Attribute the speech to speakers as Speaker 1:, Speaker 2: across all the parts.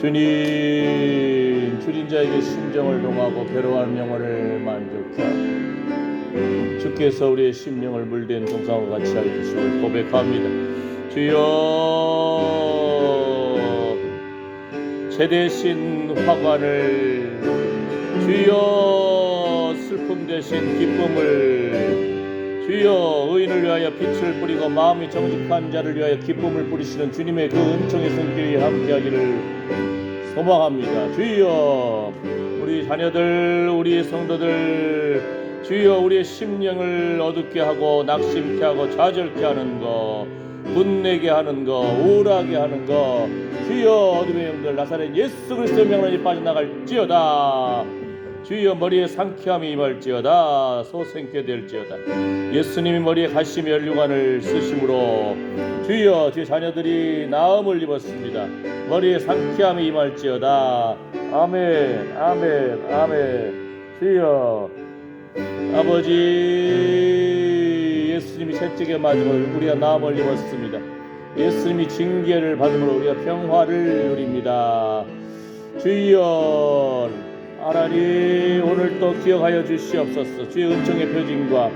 Speaker 1: 주님 자에게 심정을 동하고 괴로워하는 영혼을 만족케 하고 주께서 우리의 심령을 물된 동상과 같이 하여 주심을 고백합니다. 주여 제 대신 화관을, 주여 슬픔 대신 기쁨을, 주여 의인을 위하여 빛을 뿌리고 마음이 정직한 자를 위하여 기쁨을 뿌리시는 주님의 그 은총의 손길이 함께하기를 소망합니다. 주여 우리 자녀들, 우리 성도들, 주여 우리의 심령을 어둡게 하고 낙심케 하고 좌절케 하는 것, 분내게 하는 것, 우울하게 하는 것, 주여 어둠의 영들 나사렛 예수 그리스도의 명령이 빠져나갈지어다. 주여 머리에 상쾌함이 임할지어다. 소생케 될지어다. 예수님이 머리에 가시 면류관을 쓰심으로 주여 주의 자녀들이 나음을 입었습니다. 머리에 상쾌함이 임할지어다. 아멘 아멘 아멘. 주여 아버지, 예수님이 채찍에 맞음을 우리가 나음을 입었습니다. 예수님이 징계를 받음으로 우리가 평화를 누립니다. 주여 하나님 오늘 또 기억하여 주시옵소서. 주의 은총의 표징과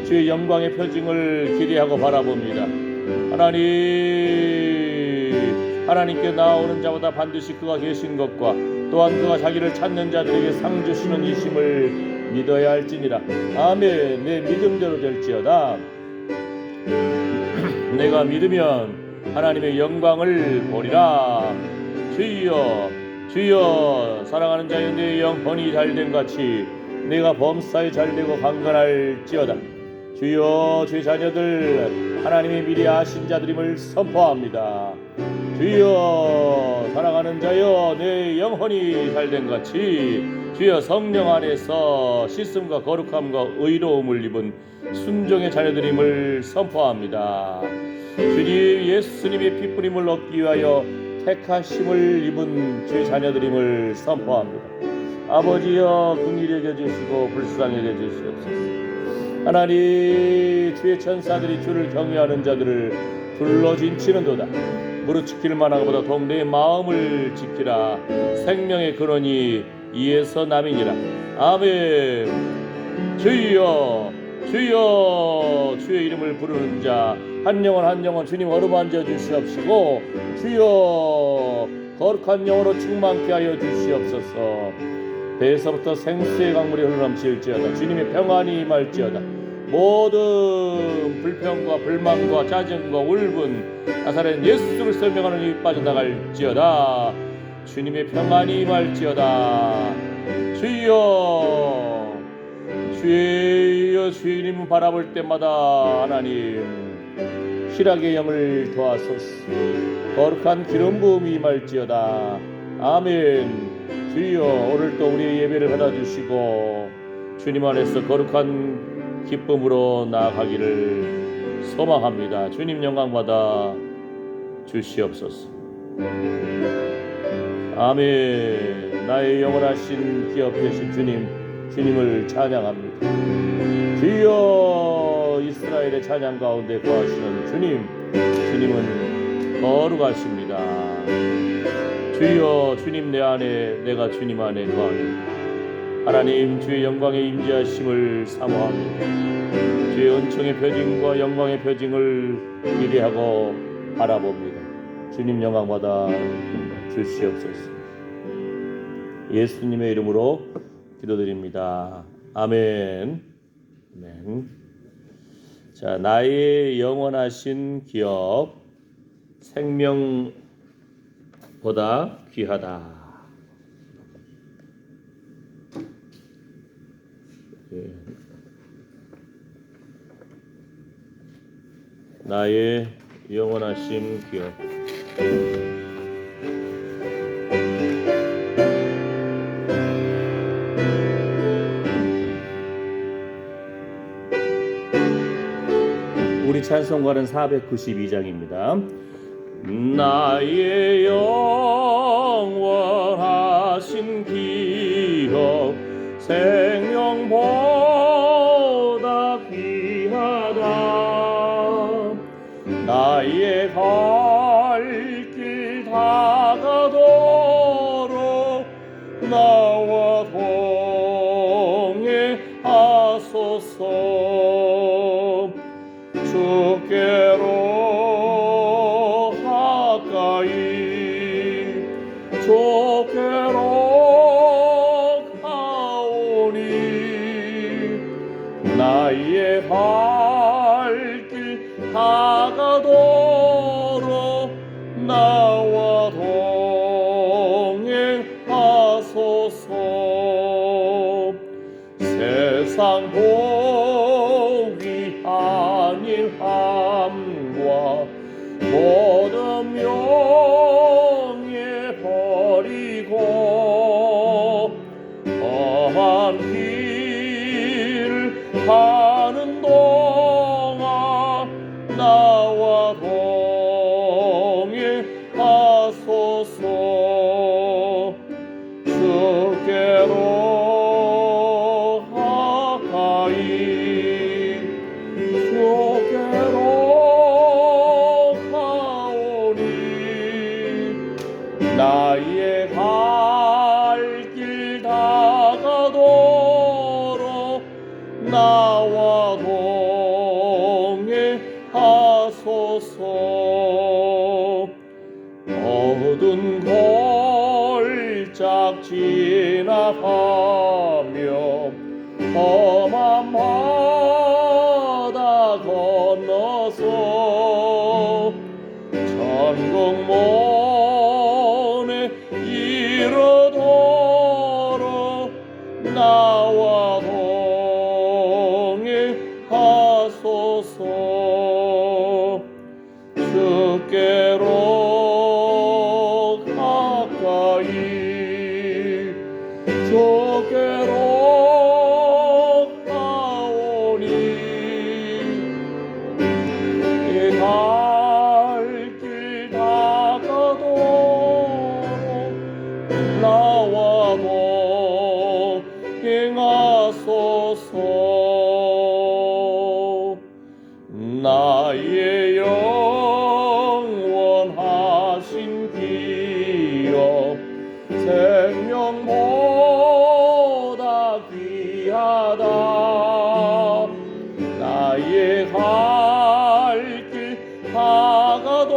Speaker 1: 주의 영광의 표징을 기대하고 바라봅니다. 하나님께 나아오는 자보다 반드시 그가 계신 것과 또한 그가 자기를 찾는 자들에게 상 주시는 이심을 믿어야 할지니라. 아멘. 내 믿음대로 될지어다. 내가 믿으면 하나님의 영광을 보리라. 주여 사랑하는 자여 내 영혼이 잘된 같이 내가 범사에 잘되고 강건할지어다. 주여 주의 자녀들 하나님의 미리 아신 자들임을 선포합니다. 주여 사랑하는 자여 내 영혼이 잘된 같이 주여 성령 안에서 씻음과 거룩함과 의로움을 입은 순종의 자녀들임을 선포합니다. 주님 예수님의 피뿌림을 얻기 위하여 택하심을 입은 주의 자녀들임을 선포합니다. 아버지여 긍휼히 여겨주시고 불쌍히 여겨주시옵소서. 하나님 주의 천사들이 주를 경외하는 자들을 둘러진치는도다. 무릇 지킬 만한 것보다 더욱 내 마음을 지키라. 생명의 근원이 이에서 남이니라. 아멘. 주여 주의 이름을 부르는 자 한 영혼 주님 어루만져 주시옵시고 주여 거룩한 영으로 충만케 하여 주시옵소서. 배에서부터 생수의 강물이 흘러넘칠지어다. 주님의 평안이 임할지어다. 모든 불평과 불만과 짜증과 울분 나사렛 예수 그리스도의 명하는 입 빠져나갈지어다. 주님의 평안이 임할지어다. 주여 주님을 바라볼 때마다 하나님 희락의 영을 도하소서. 거룩한 기름 부음이 임할지어다. 아멘. 주여 오늘도 우리의 예배를 받아주시고 주님 안에서 거룩한 기쁨으로 나아가기를 소망합니다. 주님 영광 받아 주시옵소서. 아멘. 나의 영원하신 기업 되신 주님을 찬양합니다. 주여 이스라엘의 찬양 가운데 거하시는 주님은 거룩하십니다. 주여 주님 내 안에 내가 주님 안에 거합니다. 하나님 주의 영광의 임재하심을 사모합니다. 주의 은총의 표징과 영광의 표징을 기대하고 바라봅니다. 주님 영광 받아 주시옵소서. 예수님의 이름으로 기도드립니다. 아멘. 아멘. 자, 나의 영원하신 기업 생명보다 귀하다. 나의 영원하신 기업. 우리 찬송가는 492장입니다. 나의 영원하신 기업 생명보다 귀하다. 나의 갈 길 다가도 주께로 가오니 나의 갈 길 다가도록 나와 동행하소서. 세상 보기 아닌 함과 모든 명예 버리고 험한 길을 가는 동안 나와 동행하소서. 주께로 가까이 주께로 가오니 나의 갈 길 다가도록 나와 동행하소서. 어두운 골짝 지나가며 험한 바다 건너서 천국문에 이르도록 나와 동행하소서. 주께로 가까이 주께로 가오니 이 갈 길 다가도록 나와 동행하소서. 나의 영원하신 기업 생명보다 귀하다. 나의 갈 길 다가도록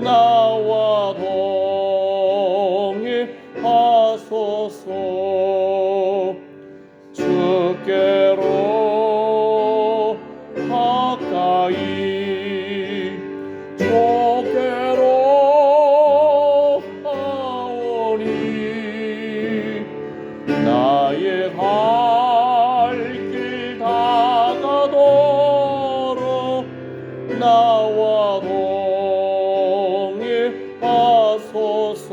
Speaker 1: 나와 동행하소서. 주께로 가까이 주께로 가오니 나의 갈 길 다가도록 나와 동행하소서.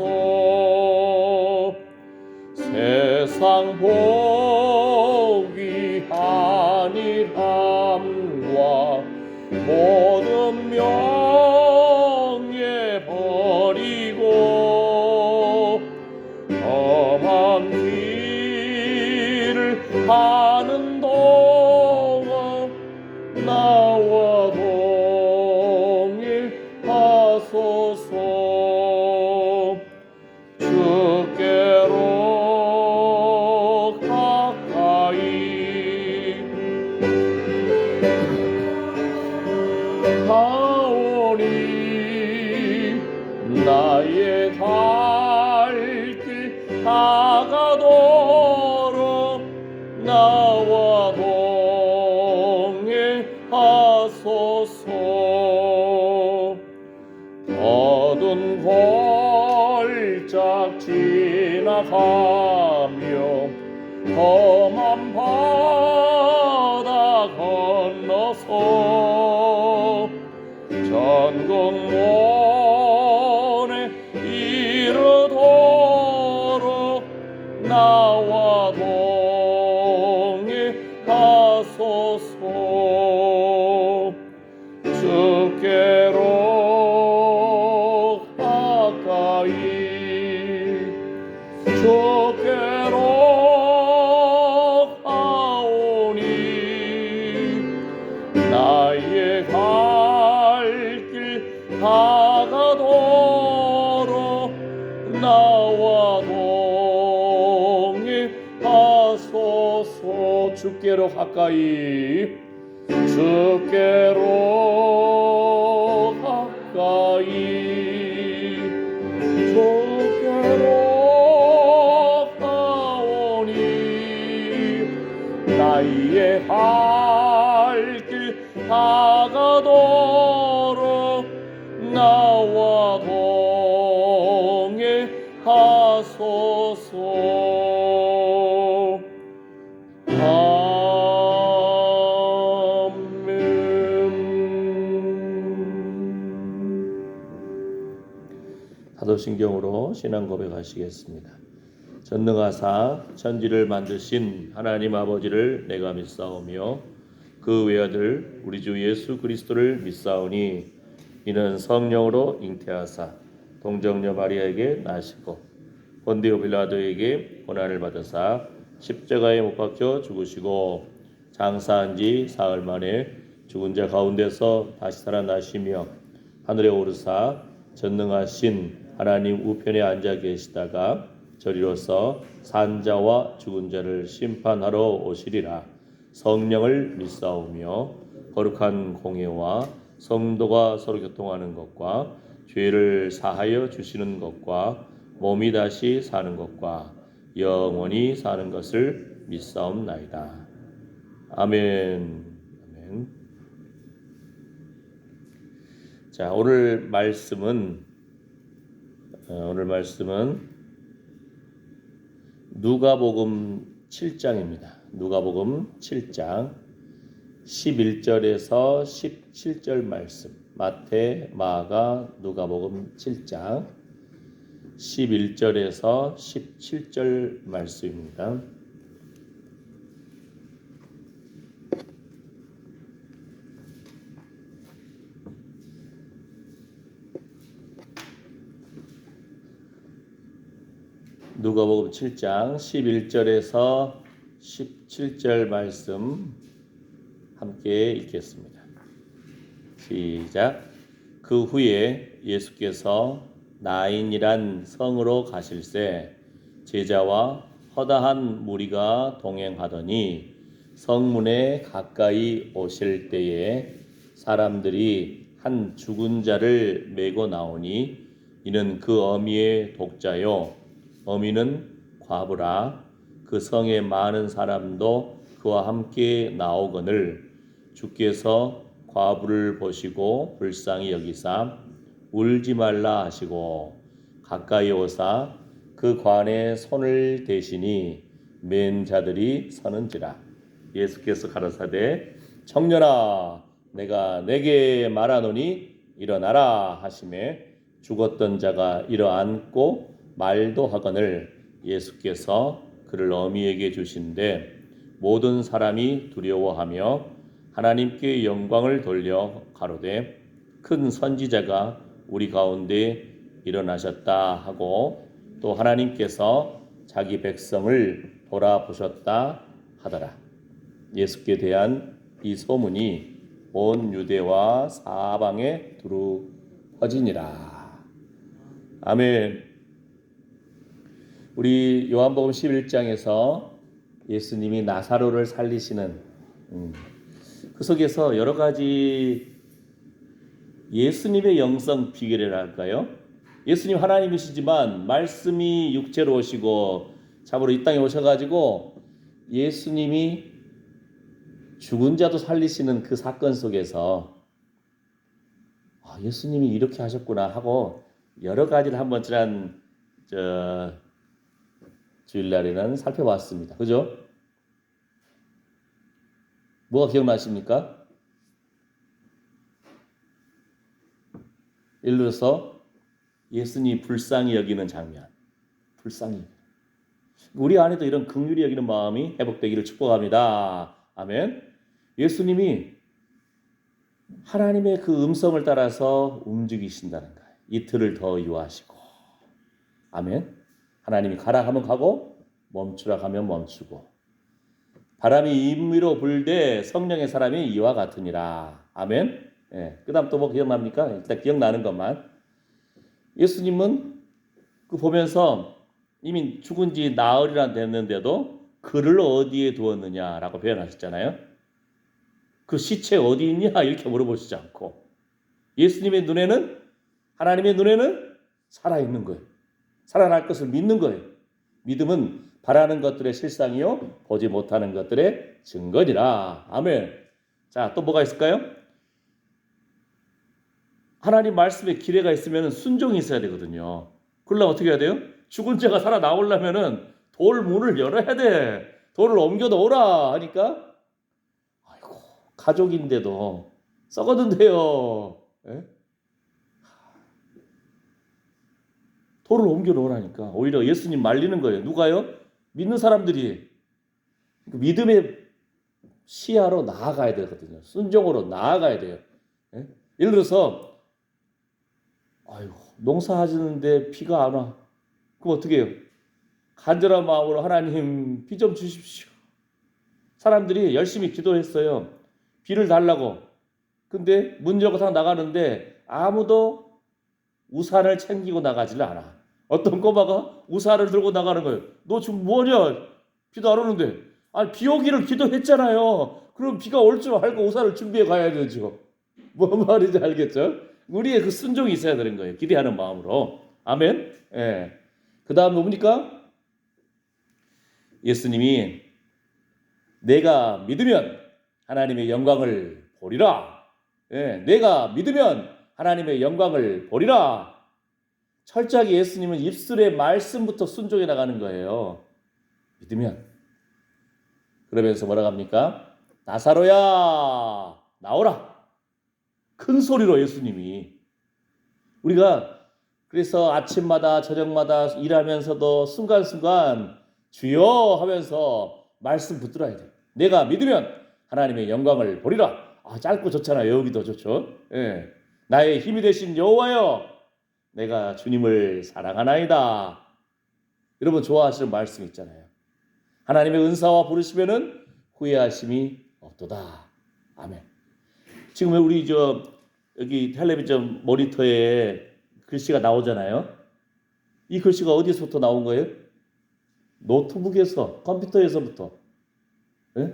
Speaker 1: 세상 보기 아닌 함과 모든 명예 버리고 험한 길을 가는 동안 나와 동행하소서. 주께로 가까이 가오니 나의 갈 길 다가도록 나와 동행하소서. 어두운 골짝 지나가며 험한 바다 건너서 천국문에 이르도록 나와 동행하소서. 주께로 가까이 주께로 가오니 나의 갈 길 다가도록 나와 동행하소서. 주께로 가까이 주께로 가까이 발길 다가도록 나와 동행하소서. 사도신경으로 신앙 고백하시겠습니다. 전능하사 천지를 만드신 하나님 아버지를 내가 믿사오며 그 외아들 우리 주 예수 그리스도를 믿사오니 이는 성령으로 잉태하사 동정녀 마리아에게 나시고 본디오 빌라도에게 고난을 받으사 십자가에 못 박혀 죽으시고 장사한 지 사흘 만에 죽은 자 가운데서 다시 살아나시며 하늘에 오르사 전능하신 하나님 우편에 앉아 계시다가 저리로서 산자와 죽은 자를 심판하러 오시리라. 성령을 믿사오며 거룩한 공예와 성도가 서로 교통하는 것과 죄를 사하여 주시는 것과 몸이 다시 사는 것과 영원히 사는 것을 믿사옵나이다. 아멘. 아멘. 자, 오늘 말씀은 누가복음 7장입니다. 누가복음 7장 11절에서 17절 말씀. 마태, 마가, 누가복음 7장 11절에서 17절 말씀입니다. 누가복음 7장 11절에서 17절 말씀 함께 읽겠습니다. 시작. 그 후에 예수께서 나인이란 성으로 가실새 제자와 허다한 무리가 동행하더니 성문에 가까이 오실 때에 사람들이 한 죽은 자를 메고 나오니 이는 그 어미의 독자요 어미는 과부라. 그 성에 많은 사람도 그와 함께 나오거늘 주께서 과부를 보시고 불쌍히 여기사 울지 말라 하시고 가까이 오사 그 관에 손을 대시니 맨 자들이 서는지라. 예수께서 가라사대 청년아 내가 내게 말하노니 일어나라 하시매 죽었던 자가 일어앉고 말도 하거늘 예수께서 그를 어미에게 주신데 모든 사람이 두려워하며 하나님께 영광을 돌려 가로되 큰 선지자가 우리 가운데 일어나셨다 하고 또 하나님께서 자기 백성을 돌아보셨다 하더라. 예수께 대한 이 소문이 온 유대와 사방에 두루 퍼지니라. 아멘. 우리 요한복음 11장에서 예수님이 나사로를 살리시는 그 속에서 여러 가지 예수님의 영성 비결이랄까요? 예수님 하나님이시지만 말씀이 육체로 오시고 참으로 이 땅에 오셔가지고 예수님이 죽은 자도 살리시는 그 사건 속에서 예수님이 이렇게 하셨구나 하고 여러 가지를 한번 지난 주일날에는 살펴봤습니다. 그죠? 뭐가 기억나십니까? 예를 들어서 예수님이 불쌍히 여기는 장면. 불쌍히. 우리 안에도 이런 긍휼히 여기는 마음이 회복되기를 축복합니다. 아멘. 예수님이 하나님의 그 음성을 따라서 움직이신다는 거예요. 이틀을 더 유하시고. 아멘. 하나님이 가라 하면 가고 멈추라 하면 멈추고 바람이 임의로 불되 성령의 사람이 이와 같으니라. 아멘. 그 다음 또 뭐 기억납니까? 일단 기억나는 것만. 예수님은 그 보면서 이미 죽은 지 나흘이나 됐는데도 그를 어디에 두었느냐라고 표현하셨잖아요. 그 시체 어디 있냐 이렇게 물어보시지 않고 예수님의 눈에는 하나님의 눈에는 살아있는 거예요. 살아날 것을 믿는 거예요. 믿음은 바라는 것들의 실상이요 보지 못하는 것들의 증거니라. 아멘. 자, 또 뭐가 있을까요? 하나님 말씀에 기회가 있으면 순종이 있어야 되거든요. 그러려면 어떻게 해야 돼요? 죽은 자가 살아 나오려면은 돌 문을 열어야 돼. 돌을 옮겨 놓으라 하니까 아이고 가족인데도 썩었는데요. 예? 돌을 옮겨 놓으라니까 오히려 예수님 말리는 거예요. 누가요? 믿는 사람들이 믿음의 시야로 나아가야 되거든요. 순종으로 나아가야 돼요. 예? 예를 들어서 아이고 농사하시는데 비가 안 와. 그럼 어떻게 해요? 간절한 마음으로 하나님 비 좀 주십시오. 사람들이 열심히 기도했어요. 비를 달라고. 근데 문 열고 다 나가는데 아무도 우산을 챙기고 나가지를 않아. 어떤 꼬마가 우산을 들고 나가는 거예요. 너 지금 뭐냐? 비도 안 오는데. 아니 비 오기를 기도했잖아요. 그럼 비가 올 줄 알고 우산을 준비해 가야 되죠. 뭔 말인지 알겠죠? 우리의 그 순종이 있어야 되는 거예요. 기대하는 마음으로. 아멘. 예. 그 다음에 뭡니까? 예수님이 내가 믿으면 하나님의 영광을 보리라. 예, 내가 믿으면 하나님의 영광을 보리라. 철저하게 예수님은 입술의 말씀부터 순종해 나가는 거예요. 믿으면. 그러면서 뭐라고 합니까? 나사로야 나오라. 큰 소리로 예수님이. 우리가 그래서 아침마다 저녁마다 일하면서도 순간순간 주여 하면서 말씀 붙들어야 돼. 내가 믿으면 하나님의 영광을 보리라. 아, 짧고 좋잖아요. 여기도 좋죠. 예. 나의 힘이 되신 여호와여, 내가 주님을 사랑하나이다. 여러분 좋아하시는 말씀 있잖아요. 하나님의 은사와 부르시면은 후회하심이 없도다. 아멘. 지금 우리 여기 텔레비전 모니터에 글씨가 나오잖아요. 이 글씨가 어디서부터 나온 거예요? 노트북에서, 컴퓨터에서부터. 예?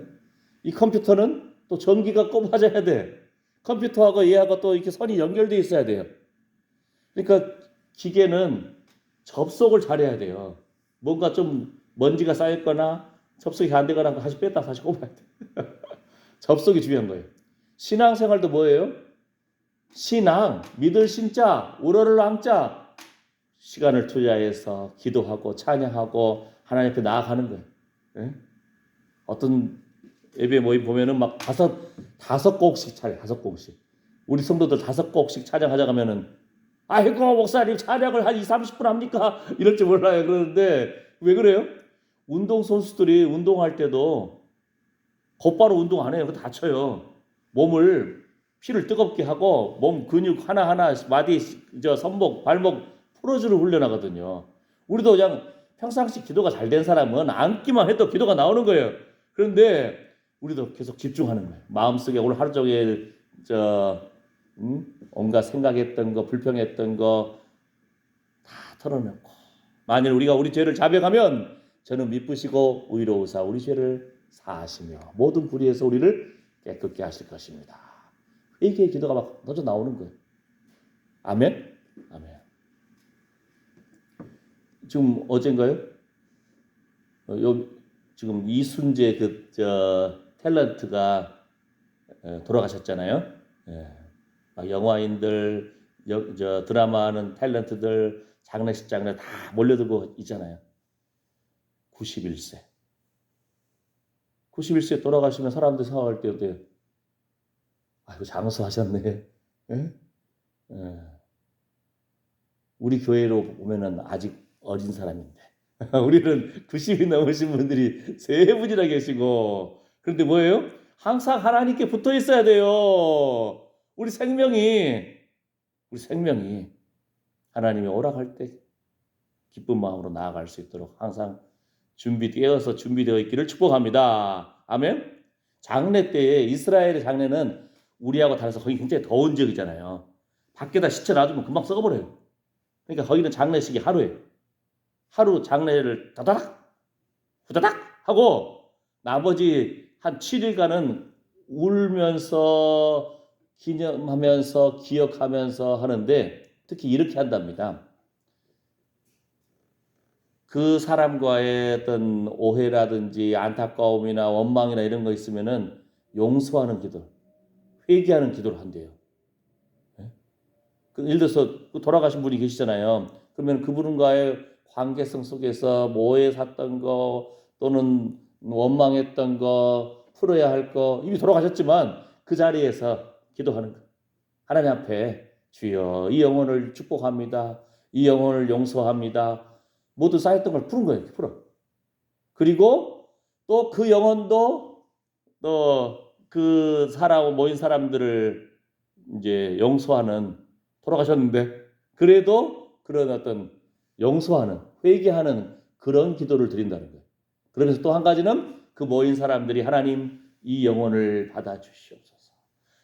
Speaker 1: 이 컴퓨터는 또 전기가 꼭 맞아야 돼. 컴퓨터하고 얘하고 또 이렇게 선이 연결되어 있어야 돼요. 그러니까 기계는 접속을 잘해야 돼요. 뭔가 좀 먼지가 쌓였거나 접속이 안 되거나 다시 뺐다 다시 꼽아야 돼. 접속이 중요한 거예요. 신앙생활도 뭐예요? 신앙, 믿을 신자, 우러를 왕자. 시간을 투자해서 기도하고 찬양하고 하나님 앞에 나아가는 거예요. 예? 어떤 예배 모임 보면은 막 다섯 곡씩 차려, 다섯 곡씩. 우리 성도들 다섯 곡씩 찬양하자 가면은 아이고 목사님 찬양을 한 20-30분 합니까? 이럴 줄 몰라요. 그러는데 왜 그래요? 운동선수들이 운동할 때도 곧바로 운동 안 해요. 다쳐요. 몸을 피를 뜨겁게 하고 몸 근육 하나하나 마디, 손목, 발목 풀어주는 훈련하거든요. 우리도 그냥 평상시 기도가 잘 된 사람은 앉기만 해도 기도가 나오는 거예요. 그런데 우리도 계속 집중하는 거예요. 마음속에 오늘 하루 종일 온갖 생각했던 거, 불평했던 거 다 털어놓고 만일 우리가 우리 죄를 자백하면 저는 미쁘시고 의로우사 우리 죄를 사하시며 모든 불의에서 우리를 깨끗게 하실 것입니다. 이게 기도가 막 터져 나오는 거예요. 아멘? 아멘. 지금 어젠가요? 지금 이순재 탤런트가 돌아가셨잖아요. 예. 영화인들, 드라마하는 탤런트들, 장례식장에 다 몰려들고 있잖아요. 91세. 91세 돌아가시면 사람들 생각할 때 어때요? 아이고 장수하셨네. 예? 예. 우리 교회로 보면은 아직 어린 사람인데 우리는 90이 넘으신 분들이 세 분이나 계시고 그런데 뭐예요? 항상 하나님께 붙어 있어야 돼요. 우리 생명이 하나님이 오락할 때 기쁜 마음으로 나아갈 수 있도록 항상 깨어서 준비되어 있기를 축복합니다. 아멘. 장례 때에 이스라엘의 장례는 우리하고 달라서 거기 굉장히 더운 지역이잖아요. 밖에다 시체 놔두면 금방 썩어버려요. 그러니까 거기는 장례식이 하루예요. 하루 장례를 다다닥 후다닥 하고 나머지 한 7일간은 울면서 기념하면서 기억하면서 하는데 특히 이렇게 한답니다. 그 사람과의 어떤 오해라든지 안타까움이나 원망이나 이런 거 있으면은 용서하는 기도, 회개하는 기도를 한대요. 예를 들어서 돌아가신 분이 계시잖아요. 그러면 그분과의 관계성 속에서 오해 샀던 거 또는 원망했던 거 풀어야 할 거 이미 돌아가셨지만 그 자리에서 기도하는 거. 하나님 앞에 주여 이 영혼을 축복합니다. 이 영혼을 용서합니다. 모두 쌓였던 걸 푸는 거예요. 풀어. 그리고 또 그 영혼도 또 그 살아온 모인 사람들을 이제 용서하는 돌아가셨는데 그래도 그런 어떤 용서하는 회개하는 그런 기도를 드린다는 거예요. 그러면서 또 한 가지는 그 모인 사람들이 하나님 이 영혼을 받아 주시옵소서.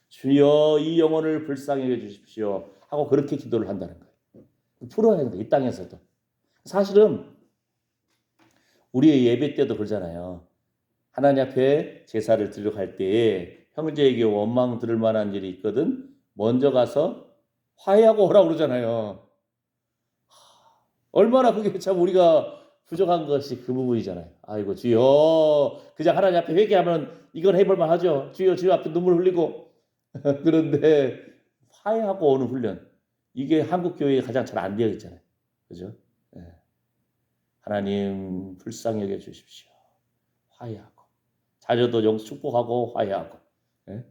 Speaker 1: 주여 이 영혼을 불쌍히 해 주십시오 하고 그렇게 기도를 한다는 거예요. 풀어야 된다. 이 땅에서도. 사실은 우리의 예배 때도 그러잖아요. 하나님 앞에 제사를 드리러 갈 때에 형제에게 원망 들을 만한 일이 있거든 먼저 가서 화해하고 오라고 그러잖아요. 얼마나 그게 참 우리가 부족한 것이 그 부분이잖아요. 아이고 주여 그냥 하나님 앞에 회개하면 이건 해볼만 하죠. 주여 주여 앞에 눈물 흘리고 그런데 화해하고 오는 훈련 이게 한국 교회에 가장 잘 안 되어 있잖아요. 그죠? 예. 하나님 불쌍히 여겨 주십시오. 화해하고 자녀도 영 축복하고 화해하고 예?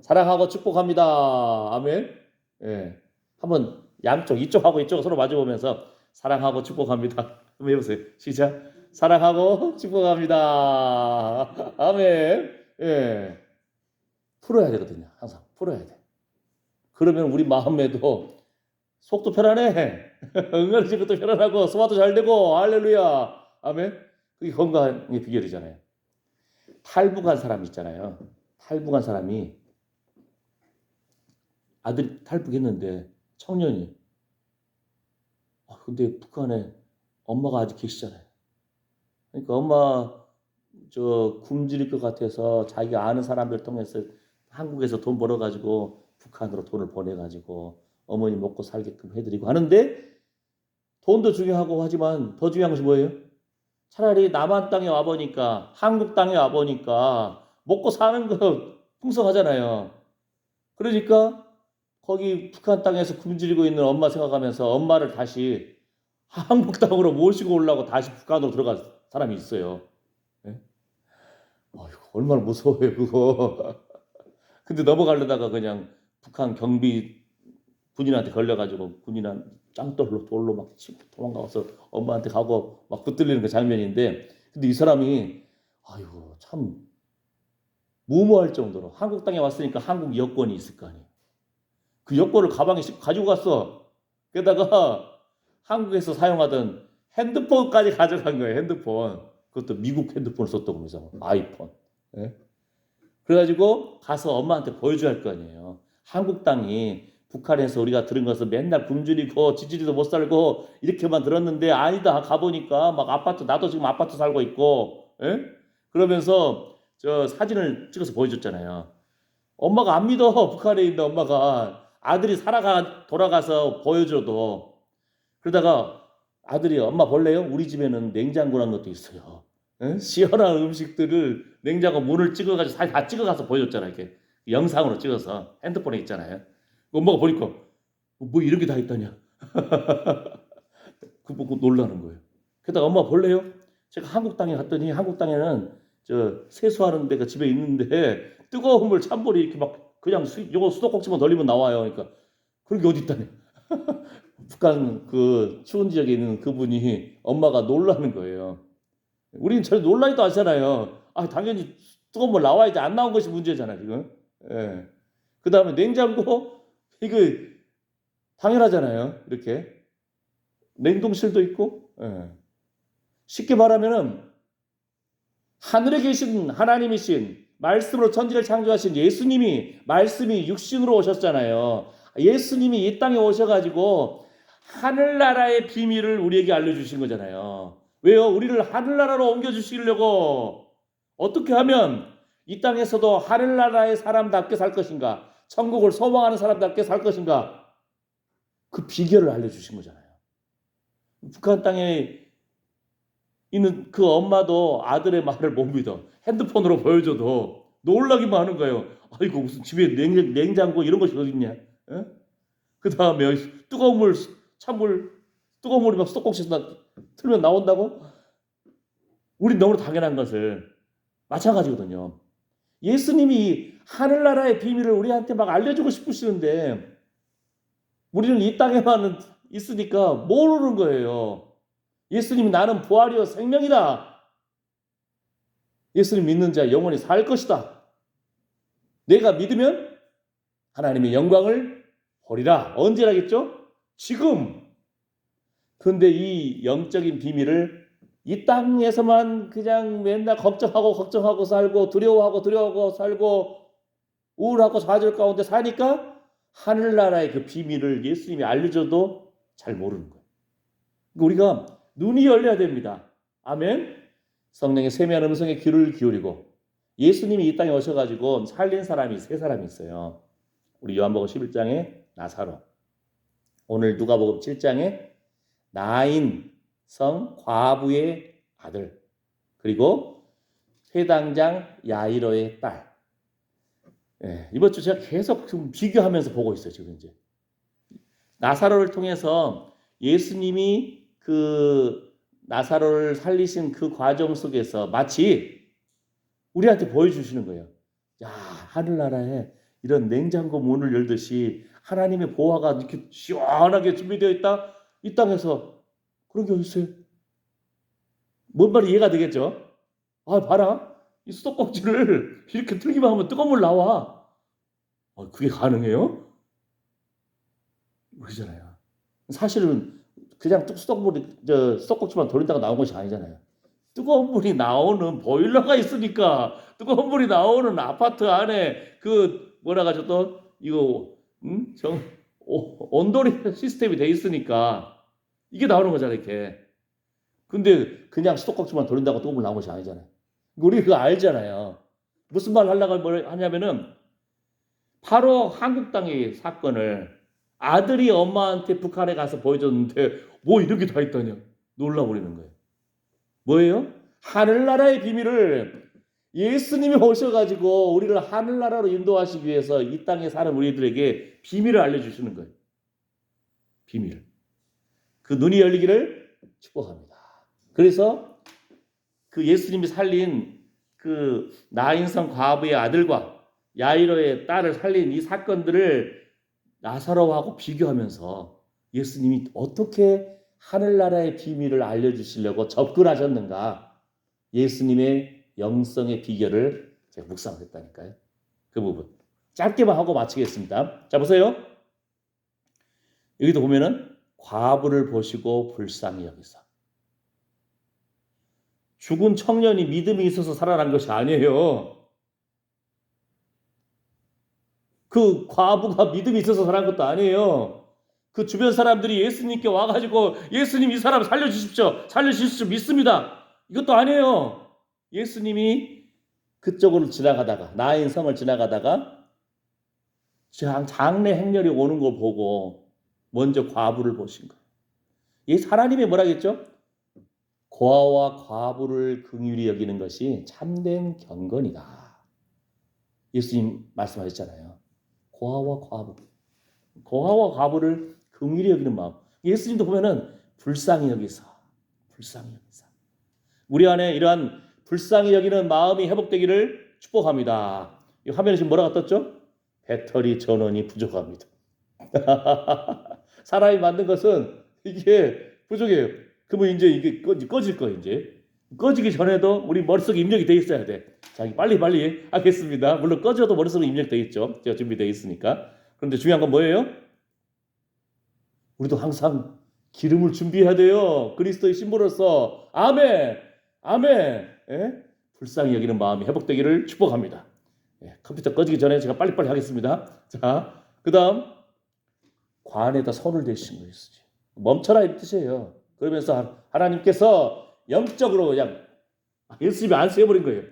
Speaker 1: 사랑하고 축복합니다. 아멘. 예. 한번 양쪽 이쪽하고 이쪽 서로 마주보면서 사랑하고 축복합니다. 한번 해보세요. 시작. 사랑하고 축복합니다. 아멘. 예. 풀어야 되거든요. 항상 풀어야 돼. 그러면 우리 마음에도 속도 편안해. 응가리는 것도 편안하고 소화도 잘 되고 할렐루야. 아멘. 그게 건강의 비결이잖아요. 탈북한 사람 있잖아요. 탈북한 사람이 아들이 탈북했는데 청년이 근데 북한에 엄마가 아직 계시잖아요. 그러니까 엄마 저 굶주릴 것 같아서 자기가 아는 사람들 통해서 한국에서 돈 벌어가지고 북한으로 돈을 보내가지고 어머니 먹고 살게끔 해드리고 하는데 돈도 중요하고 하지만 더 중요한 것이 뭐예요? 차라리 남한 땅에 와보니까 한국 땅에 와보니까 먹고 사는 거 풍성하잖아요. 그러니까 거기 북한 땅에서 굶주리고 있는 엄마 생각하면서 엄마를 다시 한국 땅으로 모시고 오려고 다시 북한으로 들어간 사람이 있어요. 네? 어휴, 얼마나 무서워요 그거. 근데 넘어가려다가 그냥 북한 경비 군인한테 걸려가지고 군인한 짱돌로 돌로 막 치고 도망가서 엄마한테 가고 막 붙들리는 그 장면인데 근데 이 사람이 아이고 참 무모할 정도로 한국 땅에 왔으니까 한국 여권이 있을 거 아니에요. 그 여권을 가방에 가지고 갔어. 게다가 한국에서 사용하던 핸드폰까지 가져간 거예요. 핸드폰. 그것도 미국 핸드폰을 썼다고 하면서 아이폰. 예? 그래가지고 가서 엄마한테 보여줘야 할 거 아니에요. 한국 땅이 북한에서 우리가 들은 것은 맨날 굶주리고 지지리도 못 살고 이렇게만 들었는데 아니다 가보니까 막 아파트 나도 지금 아파트 살고 있고 예? 그러면서 저 사진을 찍어서 보여줬잖아요. 엄마가 안 믿어. 북한에 있는 엄마가 아들이 돌아가서 보여줘도 그러다가 아들이 엄마 볼래요? 우리 집에는 냉장고라는 것도 있어요. 예? 시원한 음식들을 냉장고 문을 찍어가지고 다 찍어가서 보여줬잖아요. 이렇게 영상으로 찍어서 핸드폰에 있잖아요. 엄마가 보니까 뭐 이런 게 다 있다냐. 그 보고 놀라는 거예요. 게다가 엄마 볼래요? 제가 한국 땅에 갔더니 한국 땅에는 저 세수하는 데가 집에 있는데 뜨거운 물 찬물이 이렇게 막 그냥 요거 수도꼭지만 돌리면 나와요. 그러니까 그런 게 어디 있다냐. 북한 그 추운 지역에 있는 그분이 엄마가 놀라는 거예요. 우리는 전혀 놀라지도 않잖아요. 당연히 뜨거운 물 나와야지 안 나온 것이 문제잖아요 지금. 예. 그 다음에 냉장고 이거 당연하잖아요. 이렇게 냉동실도 있고. 예. 쉽게 말하면은 하늘에 계신 하나님이신 말씀으로 천지를 창조하신 예수님이 말씀이 육신으로 오셨잖아요. 예수님이 이 땅에 오셔가지고 하늘나라의 비밀을 우리에게 알려주신 거잖아요. 왜요? 우리를 하늘나라로 옮겨주시려고 어떻게 하면 이 땅에서도 하늘나라의 사람답게 살 것인가? 천국을 소망하는 사람답게 살 것인가? 그 비결을 알려주신 거잖아요. 북한 땅에 있는 그 엄마도 아들의 말을 못 믿어. 핸드폰으로 보여줘도 놀라기만 하는 거예요. 아이고 무슨 집에 냉장고 이런 것이 어딨냐? 어? 그 다음에 뜨거운 물, 찬물, 뜨거운 물이 막 수도꼭지에서 틀면 나온다고? 우린 너무나 당연한 것을 마찬가지거든요. 예수님이 하늘나라의 비밀을 우리한테 막 알려주고 싶으시는데 우리는 이 땅에만 있으니까 모르는 거예요. 예수님이 나는 부활이요 생명이다. 예수님 믿는 자 영원히 살 것이다. 내가 믿으면 하나님의 영광을 보리라. 언제라겠죠? 지금. 근데 이 영적인 비밀을 이 땅에서만 그냥 맨날 걱정하고 살고 두려워하고 살고 우울하고 좌절 가운데 사니까 하늘나라의 그 비밀을 예수님이 알려줘도 잘 모르는 거예요. 우리가 눈이 열려야 됩니다. 아멘. 성령의 세미한 음성에 귀를 기울이고 예수님이 이 땅에 오셔가지고 살린 사람이 세 사람이 있어요. 우리 요한복음 11장에 나사로, 오늘 누가복음 7장에 나인 성 과부의 아들, 그리고 회당장 야이로의 딸. 이번 주 제가 계속 좀 비교하면서 보고 있어요. 지금 이제 나사로를 통해서 예수님이 그 나사로를 살리신 그 과정 속에서 마치 우리한테 보여주시는 거예요. 야, 하늘나라에 이런 냉장고 문을 열듯이 하나님의 보화가 이렇게 시원하게 준비되어 있다. 이 땅에서 그런 게 어디 있어요? 뭔 말이 이해가 되겠죠? 아, 봐라. 이 수도꼭지를 이렇게 틀기만 하면 뜨거운 물 나와. 그게 가능해요? 그러잖아요. 사실은 그냥 수도꼭지만 돌린다고 나온 것이 아니잖아요. 뜨거운 물이 나오는 보일러가 있으니까 뜨거운 물이 나오는 아파트 안에 그 뭐라 하죠 또 이거 온돌이 시스템이 돼 있으니까 이게 나오는 거잖아요. 이렇게. 근데 그냥 수도꼭지만 돌린다고 뜨거운 물 나온 것이 아니잖아요. 우리 그거 알잖아요. 무슨 말 하려고 하냐면은 바로 한국 땅의 사건을 아들이 엄마한테 북한에 가서 보여줬는데 뭐 이런 게 다 있다냐 놀라버리는 거예요. 뭐예요? 하늘나라의 비밀을 예수님이 오셔가지고 우리를 하늘나라로 인도하시기 위해서 이 땅에 사는 우리들에게 비밀을 알려주시는 거예요. 비밀을. 그 눈이 열리기를 축복합니다. 그래서 그 예수님이 살린 그 나인성 과부의 아들과 야이로의 딸을 살린 이 사건들을 나사로하고 비교하면서 예수님이 어떻게 하늘나라의 비밀을 알려주시려고 접근하셨는가, 예수님의 영성의 비결을 제가 묵상했다니까요. 그 부분 짧게만 하고 마치겠습니다. 자, 보세요. 여기도 보면은 과부를 보시고 불쌍히 여기사. 죽은 청년이 믿음이 있어서 살아난 것이 아니에요. 그 과부가 믿음이 있어서 살아난 것도 아니에요. 그 주변 사람들이 예수님께 와가지고 예수님 이 사람 살려주십시오 믿습니다. 이것도 아니에요. 예수님이 그쪽으로 지나가다가 나인 성을 지나가다가 장례 행렬이 오는 걸 보고 먼저 과부를 보신 거예요. 이 하나님이 뭐라겠죠? 고아와 과부를 긍휼히 여기는 것이 참된 경건이다. 예수님 말씀하셨잖아요. 고아와 과부를 긍휼히 여기는 마음. 예수님도 보면은 불쌍히 여기사. 우리 안에 이러한 불쌍히 여기는 마음이 회복되기를 축복합니다. 이 화면에 지금 뭐라고 떴죠? 배터리 전원이 부족합니다. 사람이 만든 것은 이게 부족해요. 그러면 이제 이게 꺼질 거예요. 이제 꺼지기 전에도 우리 머릿속에 입력이 돼 있어야 돼. 자, 빨리 하겠습니다. 물론 꺼져도 머릿속에 입력돼 있죠. 제가 준비되어 있으니까. 그런데 중요한 건 뭐예요? 우리도 항상 기름을 준비해야 돼요. 그리스도의 신부로서. 아멘. 예? 불쌍히 여기는 마음이 회복되기를 축복합니다. 예, 컴퓨터 꺼지기 전에 제가 빨리 하겠습니다. 자, 그 다음 관에다 손을 대신 거예요. 멈춰라 이 뜻이에요. 그러면서 하나님께서 영적으로 그냥 예수님이 안수해버린 거예요.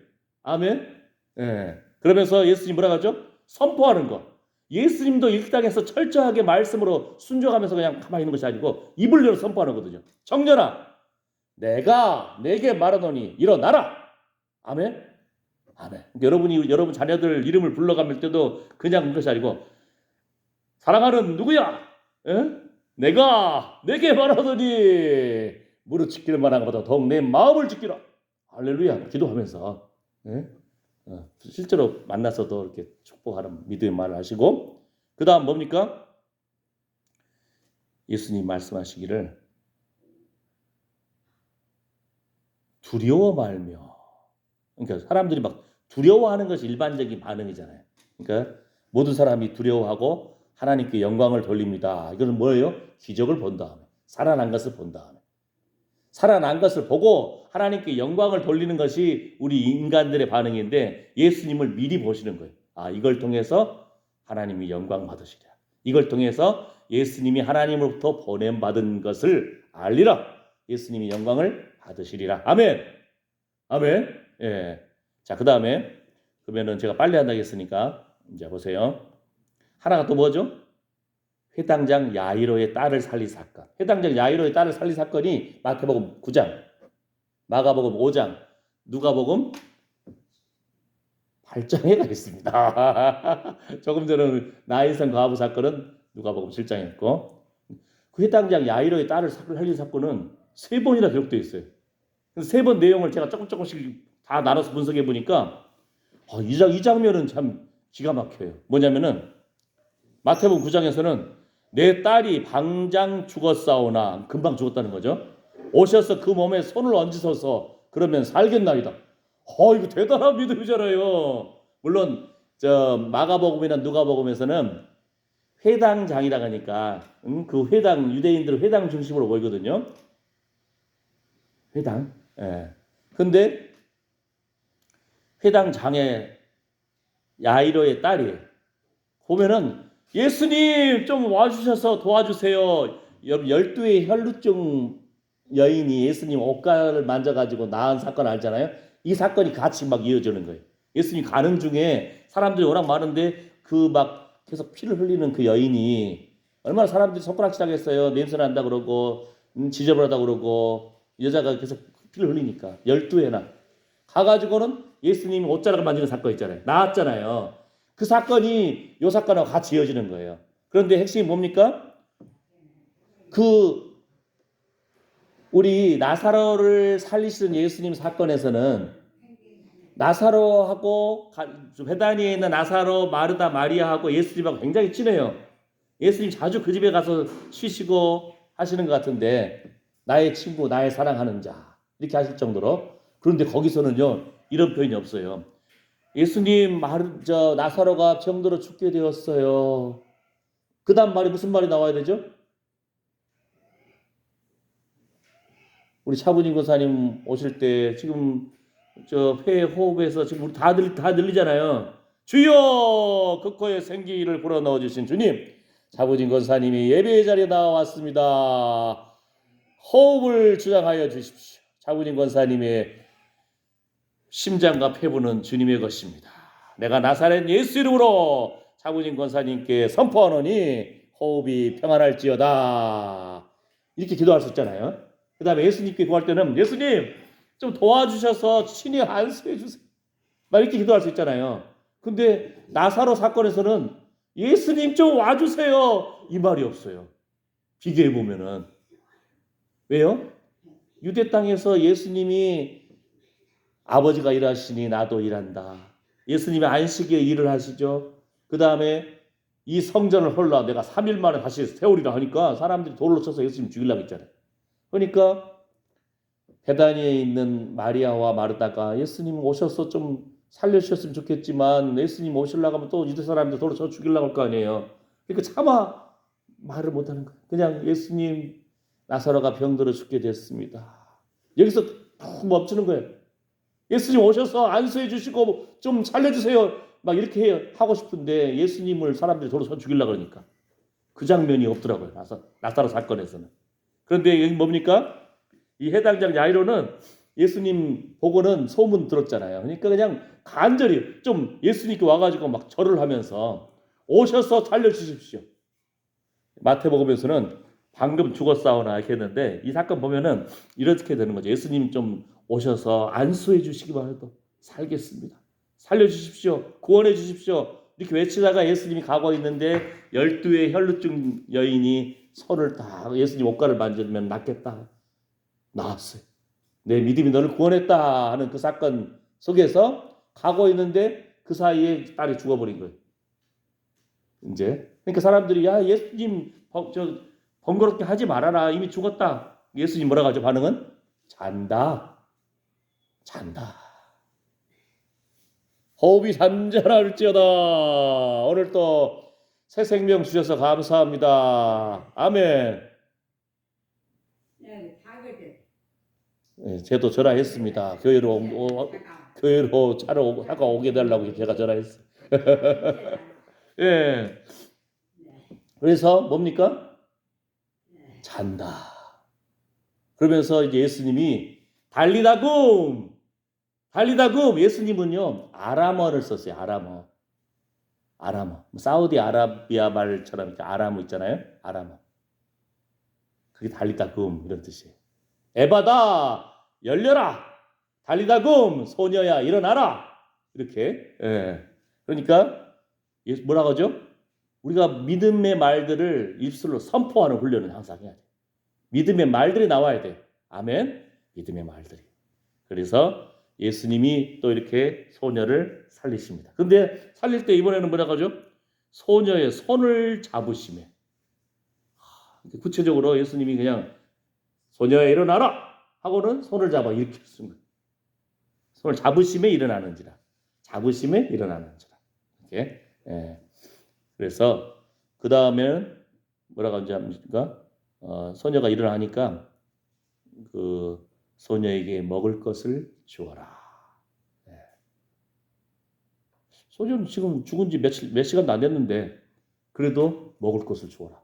Speaker 1: 아멘. 예. 그러면서 예수님 뭐라고 하죠? 선포하는 거. 예수님도 이 땅에서 철저하게 말씀으로 순종하면서 그냥 가만히 있는 것이 아니고 입을 열어 선포하는 거거든요. 청년아, 내가 내게 말하노니 일어나라. 아멘. 아멘. 여러분이 여러분 자녀들 이름을 불러가밀 때도 그냥 그것이 아니고 사랑하는 누구야? 에? 내가 내게 말하더니 무릇 지키는 만한 것보다 더욱 내 마음을 지키라. 할렐루야. 기도하면서 실제로 만나서도 이렇게 축복하는 믿음의 말을 하시고 그 다음 뭡니까? 예수님 말씀하시기를 두려워 말며 그러니까 사람들이 막 두려워하는 것이 일반적인 반응이잖아요. 그러니까 모든 사람이 두려워하고 하나님께 영광을 돌립니다. 이거는 뭐예요? 기적을 본 다음에 살아난 것을 본 다음에 살아난 것을 보고 하나님께 영광을 돌리는 것이 우리 인간들의 반응인데 예수님을 미리 보시는 거예요. 아, 이걸 통해서 하나님이 영광 받으시리라. 이걸 통해서 예수님이 하나님으로부터 보냄받은 것을 알리라. 예수님이 영광을 받으시리라. 아멘. 아멘. 예. 자, 그 다음에 그러면은 제가 빨리 한다고 했으니까 이제 보세요. 하나가 또 뭐죠? 회당장 야이로의 딸을 살린 사건. 회당장 야이로의 딸을 살린 사건이 마태복음 9장, 마가복음 5장, 누가복음 8장에 가 있습니다. 조금 전에 나인성 과부 사건은 누가복음 7장에 있고 그 회당장 야이로의 딸을 살린 사건은 3번이나 기록되어 있어요. 3번 내용을 제가 조금씩 다 나눠서 분석해 보니까 이 장면은 참 기가 막혀요. 뭐냐면은 마태복음 9장에서는 내 딸이 방장 죽었사오나 금방 죽었다는 거죠. 오셔서 그 몸에 손을 얹으셔서 그러면 살겠나이다. 이거 대단한 믿음이잖아요. 물론 저 마가복음이나 누가복음에서는 회당장이라 하니까 그 회당 유대인들은 회당 중심으로 보이거든요. 회당. 예. 근데 회당장의 야이로의 딸이 보면은 예수님 좀 와주셔서 도와주세요. 12의 혈루증 여인이 예수님 옷가를 만져가지고 나은 사건 알잖아요. 이 사건이 같이 막 이어지는 거예요. 예수님 가는 중에 사람들이 워낙 많은데 그 막 계속 피를 흘리는 그 여인이 얼마나 사람들이 손가락질하겠어요. 냄새 난다 그러고 지저분하다 그러고 여자가 계속 피를 흘리니까 12회나 가가지고는 예수님이 옷자락을 만지는 사건 있잖아요. 나왔잖아요. 그 사건이 이 사건하고 같이 이어지는 거예요. 그런데 핵심이 뭡니까? 그 우리 나사로를 살리시는 예수님 사건에서는 나사로하고 베다니에 있는 나사로, 마르다, 마리아하고 예수님하고 굉장히 친해요. 예수님 자주 그 집에 가서 쉬시고 하시는 것 같은데 나의 친구, 나의 사랑하는 자 이렇게 하실 정도로. 그런데 거기서는요 이런 표현이 없어요. 예수님 나사로가 병들어 죽게 되었어요. 그 다음 말이 무슨 말이 나와야 되죠? 우리 차분희 권사님 오실 때 지금 저 회 호흡에서 지금 우리 다 들리잖아요. 주여 극호의 생기를 불어넣어 주신 주님, 차분희 권사님이 예배의 자리에 나왔습니다. 호흡을 주장하여 주십시오. 차분희 권사님의 심장과 폐부는 주님의 것입니다. 내가 나사렛 예수 이름으로 차분희 권사님께 선포하노니 호흡이 평안할지어다. 이렇게 기도할 수 있잖아요. 그 다음에 예수님께 구할 때는 예수님 좀 도와주셔서 친히 안수해 주세요. 막 이렇게 기도할 수 있잖아요. 근데 나사로 사건에서는 예수님 좀 와주세요. 이 말이 없어요. 비교해 보면은. 왜요? 유대 땅에서 예수님이 아버지가 일하시니 나도 일한다. 예수님이 안식에 일을 하시죠. 그 다음에 이 성전을 헐라 내가 3일 만에 다시 세우리라 하니까 사람들이 돌로 쳐서 예수님 죽이려고 했잖아요. 그러니까 베다니에 있는 마리아와 마르다가 예수님 오셔서 좀 살려주셨으면 좋겠지만 예수님 오시려고 하면 또 유대 사람들 돌로 쳐 죽이려고 할 거 아니에요. 그러니까 차마 말을 못하는 거예요. 그냥 예수님 나사로가 병들어 죽게 됐습니다. 여기서 푹 멈추는 거예요. 예수님 오셔서 안수해 주시고 좀 살려주세요. 막 이렇게 하고 싶은데 예수님을 사람들이 돌로 쳐 죽이려고 그러니까 그 장면이 없더라고요. 나사로 사건에서는. 그런데 여기 뭡니까? 이 해당장 야이로는 예수님 보고는 소문 들었잖아요. 그러니까 그냥 간절히 좀 예수님께 와가지고 막 절을 하면서 오셔서 살려주십시오. 마태복음에서는 방금 죽었사오나 이렇게 했는데 이 사건 보면은 이렇게 되는 거죠. 예수님 좀 오셔서 안수해 주시기만 해도 살겠습니다. 살려주십시오. 구원해 주십시오. 이렇게 외치다가 예수님이 가고 있는데 12의 혈루증 여인이 손을 다 예수님 옷가를 만지면 낫겠다. 나왔어요. 내 믿음이 너를 구원했다 하는 그 사건 속에서 가고 있는데 그 사이에 딸이 죽어버린 거예요. 이제 그러니까 사람들이 야 예수님 번거롭게 하지 말아라 이미 죽었다. 예수님 뭐라고 하죠? 반응은 잔다. 호흡이 잠잠할지어다. 오늘 또 새 생명 주셔서 감사합니다. 아멘. 네, 제도 전화했습니다. 교회로 차로 잠깐 오게 달라고 제가 전화했어요. 예. 그래서 뭡니까? 잔다. 그러면서 이제 예수님이 달리다굼 예수님은요 아람어를 썼어요. 아람어. 사우디아라비아 말처럼 이렇게 아람어 있잖아요. 아람어. 그게 달리다굼 이런 뜻이에요. 에바다 열려라. 달리다굼 소녀야 일어나라. 이렇게. 예. 그러니까 뭐라고 하죠? 우리가 믿음의 말들을 입술로 선포하는 훈련을 항상 해야 돼. 믿음의 말들이 나와야 돼. 아멘. 믿음의 말들이. 그래서 예수님이 또 이렇게 소녀를 살리십니다. 근데 살릴 때 이번에는 뭐라고 하죠? 소녀의 손을 잡으시매. 구체적으로 예수님이 그냥 소녀야 일어나라 하고는 손을 잡아 이렇게 쓴 거예요. 손을 잡으심에 일어나는지라. 이렇게. 예. 그래서 그 다음에는 뭐라고 하는지 압니까? 소녀가 일어나니까 그 소녀에게 먹을 것을 주어라. 예. 소녀는 지금 죽은 지 몇 시간도 안 됐는데 그래도 먹을 것을 주어라.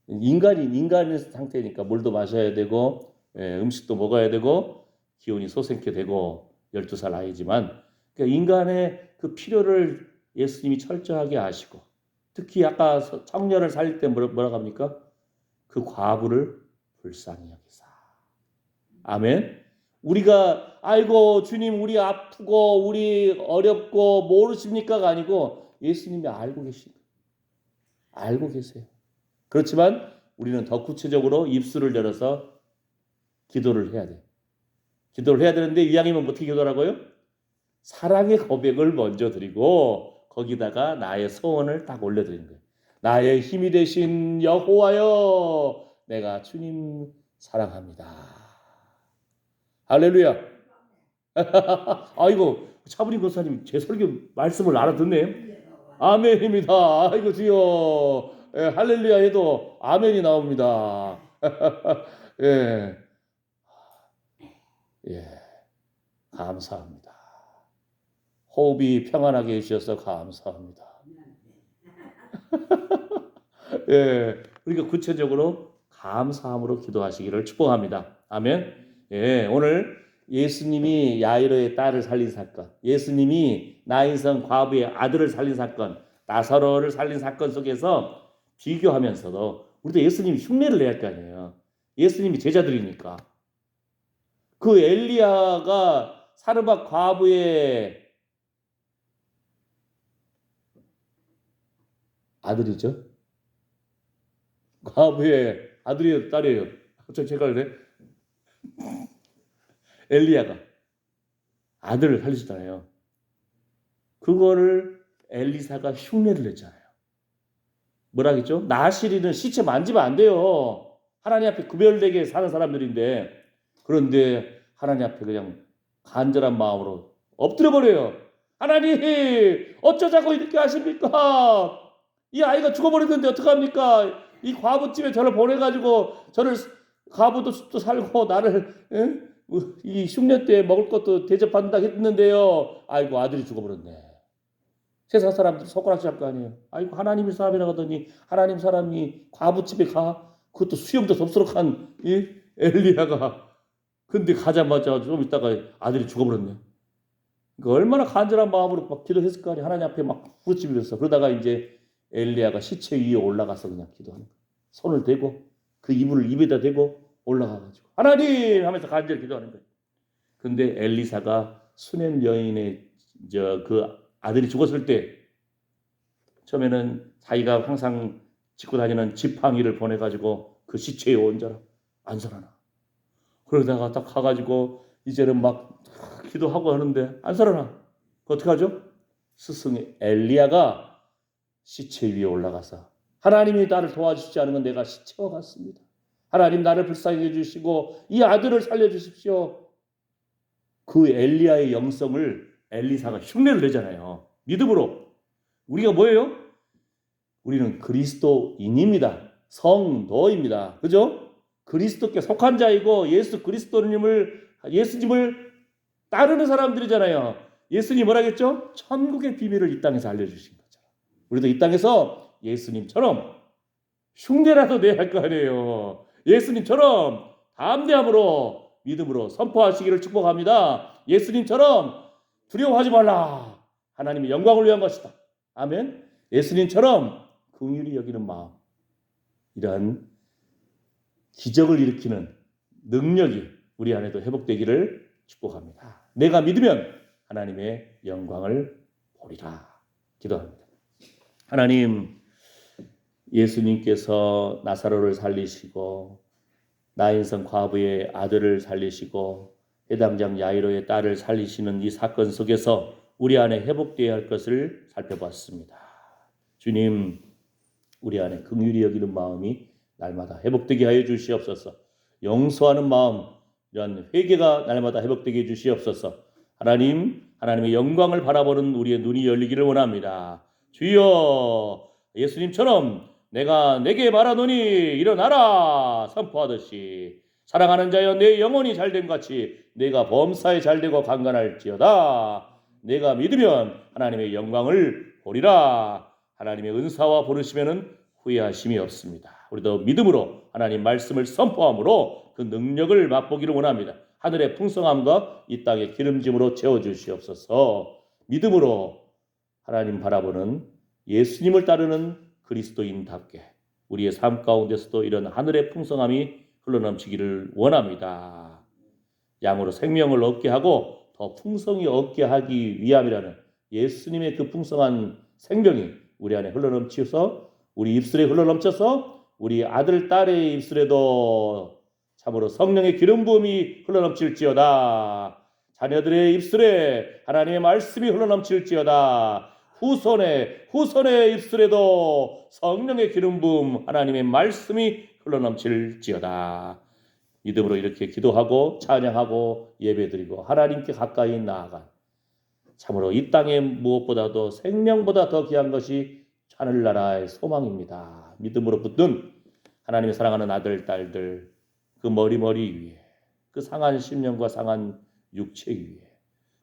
Speaker 1: 인간의 상태니까 물도 마셔야 되고 음식도 먹어야 되고 기운이 솟게 되고 12살 아이지만 그러니까 인간의 그 필요를 예수님이 철저하게 아시고 특히 아까 청년을 살릴 때 뭐라고 합니까? 그 과부를 불쌍히 여기사. 아멘. 우리가 아이고 주님 우리 아프고 우리 어렵고 모르십니까가 아니고 예수님이 알고 계세요. 그렇지만 우리는 더 구체적으로 입술을 열어서 기도를 해야 돼. 기도를 해야 되는데 이왕이면 어떻게 기도하라고요? 사랑의 고백을 먼저 드리고 거기다가 나의 소원을 딱 올려드리는 거예요. 나의 힘이 되신 여호와여 내가 주님 사랑합니다. 할렐루야. 아이고 차분히 권사님 제 설교 말씀을 알아듣네요. 아멘입니다. 아이고 주여. 예, 할렐루야 해도 아멘이 나옵니다. 예. 예. 감사합니다. 호흡이 평안하게 해주셔서 감사합니다. 예. 그러니까 구체적으로 감사함으로 기도하시기를 축복합니다. 아멘. 예. 오늘 예수님이 야이로의 딸을 살린 사건, 예수님이 나인성 과부의 아들을 살린 사건, 나사로를 살린 사건 속에서 비교하면서도 우리도 예수님이 흉내를 내야 할 거 아니에요. 예수님이 제자들이니까. 그 엘리야가 사르밧 과부의 아들이죠. 과부의 아들이에요, 딸이에요. 제가 그래. 엘리야가 아들을 살리셨잖아요. 그거를 엘리사가 흉내를 냈잖아요. 뭐라겠죠? 나시리는 시체 만지면 안 돼요. 하나님 앞에 구별되게 사는 사람들인데 그런데 하나님 앞에 그냥 간절한 마음으로 엎드려 버려요. 하나님 어쩌자고 이렇게 하십니까? 이 아이가 죽어버렸는데 어떡합니까? 이 과부집에 저를 보내가지고 저를 과부도 또 살고 나를 이 흉년 때 먹을 것도 대접한다 했는데요. 아이고 아들이 죽어버렸네. 세상 사람들 손가락 잡을 거 아니에요. 아이고 하나님의 사람이라고 하더니 하나님 사람이 과부집에 가. 그것도 수염도 덥수룩한 이 엘리야가. 근데 가자마자 좀 있다가 아들이 죽어버렸네. 그러니까 얼마나 간절한 마음으로 막 기도했을 거 아니에요. 하나님 앞에 막 부르짖으면서. 그러다가 이제 엘리야가 시체 위에 올라가서 그냥 기도하는 거예요. 손을 대고 그 이불을 입에다 대고 올라가가지고 하나님 하면서 간절히 기도하는 거예요. 근데 엘리사가 수넴 여인의 그 아들이 죽었을 때 처음에는 자기가 항상 짚고 다니는 지팡이를 보내가지고 그 시체에 얹어라. 안 살아나. 그러다가 딱 가가지고 이제는 막 기도하고 하는데 안 살아나. 어떻게 하죠? 스승 엘리야가 시체 위에 올라가서 하나님이 나를 도와주시지 않으면 내가 시체와 같습니다. 하나님 나를 불쌍히 해주시고 이 아들을 살려주십시오. 그 엘리야의 영성을 엘리사가 흉내를 내잖아요. 믿음으로. 우리가 뭐예요? 우리는 그리스도인입니다. 성도입니다. 그죠? 그리스도께 속한 자이고 예수님을 따르는 사람들이잖아요. 예수님 뭐라겠죠? 천국의 비밀을 이 땅에서 알려주신 거죠. 우리도 이 땅에서 예수님처럼 흉내라도 내야 할 거 아니에요. 예수님처럼 담대함으로 믿음으로 선포하시기를 축복합니다. 예수님처럼 두려워하지 말라. 하나님의 영광을 위한 것이다. 아멘. 예수님처럼 긍휼히 여기는 마음, 이러한 기적을 일으키는 능력이 우리 안에도 회복되기를 축복합니다. 내가 믿으면 하나님의 영광을 보리라. 기도합니다. 하나님, 예수님께서 나사로를 살리시고 나인성 과부의 아들을 살리시고 해당장 야이로의 딸을 살리시는 이 사건 속에서 우리 안에 회복되어야 할 것을 살펴봤습니다. 주님, 우리 안에 긍휼히 여기는 마음이 날마다 회복되게 하여 주시옵소서. 용서하는 마음, 이런 회개가 날마다 회복되게 해 주시옵소서. 하나님의 영광을 바라보는 우리의 눈이 열리기를 원합니다. 주여, 예수님처럼 내게 말하노니 일어나라 선포하듯이 사랑하는 자여 내 영혼이 잘됨 같이 내가 범사에 잘되고 강건할지어다. 내가 믿으면 하나님의 영광을 보리라. 하나님의 은사와 부르시면은 후회하심이 없습니다. 우리도 믿음으로 하나님 말씀을 선포함으로 그 능력을 맛보기를 원합니다. 하늘의 풍성함과 이 땅의 기름짐으로 채워주시옵소서. 믿음으로 하나님 바라보는 예수님을 따르는 그리스도인답게 우리의 삶 가운데서도 이런 하늘의 풍성함이 흘러넘치기를 원합니다. 양으로 생명을 얻게 하고 더 풍성히 얻게 하기 위함이라는 예수님의 그 풍성한 생명이 우리 안에 흘러넘치어서 우리 입술에 흘러넘쳐서 우리 아들 딸의 입술에도 참으로 성령의 기름 부음이 흘러넘칠지어다. 자녀들의 입술에 하나님의 말씀이 흘러넘칠지어다. 후손의 입술에도 성령의 기름 부음 하나님의 말씀이 흘러넘칠지어다. 믿음으로 이렇게 기도하고 찬양하고 예배드리고 하나님께 가까이 나아간 참으로 이 땅에 무엇보다도 생명보다 더 귀한 것이 하늘나라의 소망입니다. 믿음으로 붙든 하나님의 사랑하는 아들 딸들 그 머리 위에 그 상한 심령과 상한 육체 위에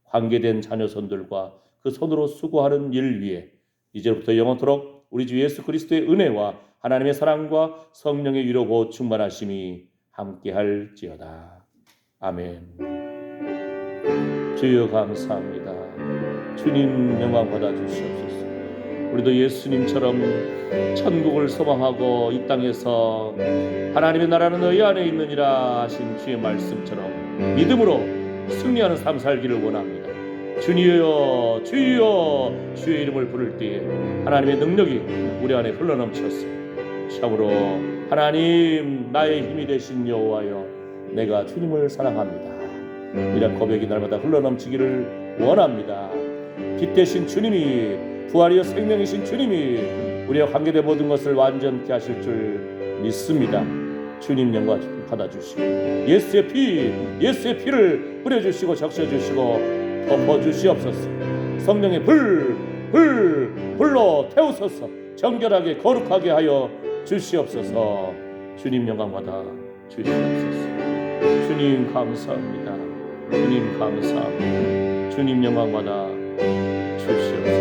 Speaker 1: 관계된 자녀손들과 그 손으로 수고하는 일 위에 이제부터 영원토록 우리 주 예수 그리스도의 은혜와 하나님의 사랑과 성령의 위로고 충만하심이 함께할지어다. 아멘. 주여 감사합니다. 주님 영광 받아주시옵소서. 우리도 예수님처럼 천국을 소망하고 이 땅에서 하나님의 나라는 너희 안에 있느니라 하신 주의 말씀처럼 믿음으로 승리하는 삶 살기를 원합니다. 주여 주의 이름을 부를 때에 하나님의 능력이 우리 안에 흘러넘쳤어. 참으로 하나님 나의 힘이 되신 여호와여 내가 주님을 사랑합니다. 이런 고백이 날마다 흘러넘치기를 원합니다. 빛 되신 주님이 부활이여 생명이신 주님이 우리와 관계된 모든 것을 완전케 하실 줄 믿습니다. 주님 영광 받아주시고 예수의 피를 뿌려주시고 적셔주시고 덮어주시옵소서. 성령의 불로 태우소서. 정결하게 거룩하게 하여 주시옵소서. 주님 영광 받아 주시옵소서. 주님 감사합니다. 주님 영광 받아 주시옵소서.